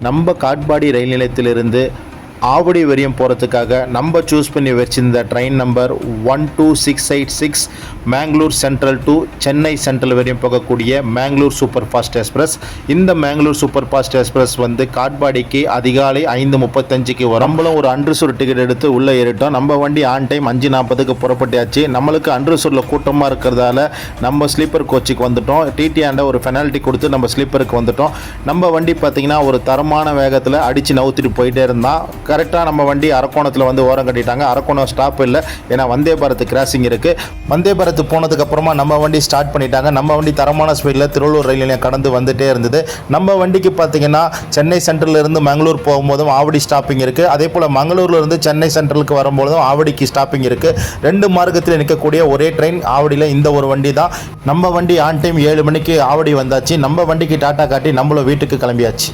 நம்ம காட்பாடி ரயில் நிலையத்திலிருந்து ஆவடி வரையும் போகிறதுக்காக நம்ம சூஸ் பண்ணி வச்சிருந்த train number 12686 Mangalore central to Chennai central வரையும் போகக்கூடிய மேங்களூர் சூப்பர் ஃபாஸ்ட் எக்ஸ்பிரஸ். இந்த மேங்களூர் சூப்பர் ஃபாஸ்ட் எக்ஸ்பிரஸ் வந்து காட்பாடிக்கு அதிகாலை 5:35க்கு வரும். நம்மளும் ஒரு அன்ரிசர்வ் டிக்கெட் எடுத்து உள்ளே ஏறிட்டோம். நம்ம வண்டி ஆன் டைம் 5:40க்கு புறப்பட்டாச்சு. நம்மளுக்கு அன்ரிசர்வில் கூட்டமாக இருக்கிறதால நம்ம ஸ்லீப்பர் கோச்சுக்கு வந்துட்டோம். டிடிஆண்ட ஒரு பெனால்ட்டி கொடுத்து நம்ம ஸ்லீப்பருக்கு வந்துட்டோம். நம்ம வண்டி பார்த்திங்கன்னா ஒரு தரமான வேகத்தில் அடித்து நவுத்திட்டு போயிட்டே இருந்தால் கரெக்டாக நம்ம வண்டி அரக்கோணத்தில் வந்து ஓரம் கட்டிட்டாங்க. அரக்கோணம் ஸ்டாப் இல்லை, ஏன்னா வந்தே பாரத் கிராசிங் இருக்குது. வந்தே பாரத் போனதுக்கப்புறமா நம்ம வண்டி ஸ்டார்ட் பண்ணிட்டாங்க. நம்ம வண்டி தரமான ஸ்பீடில் திருவள்ளூர் ரயில் நிலையம் கடந்து வந்துகிட்டே இருந்தது. நம்ம வண்டிக்கு பார்த்தீங்கன்னா சென்னை சென்ட்ரலிருந்து மங்களூர் போகும்போதும் ஆவடி ஸ்டாப்பிங் இருக்குது. அதே போல் மங்களூர்லேருந்து சென்னை சென்ட்ரலுக்கு வரும்போதும் ஆவடிக்கு ஸ்டாப்பிங் இருக்குது. 2 மார்க்கத்தில் நிற்கக்கூடிய ஒரே ட்ரெயின் ஆவடியில் இந்த ஒரு வண்டி தான். நம்ம வண்டி ஆன் டைம் 7 மணிக்கு ஆவடி வந்தாச்சு. நம்ம வண்டிக்கு டாட்டா காட்டி நம்மளும் வீட்டுக்கு கிளம்பியாச்சு.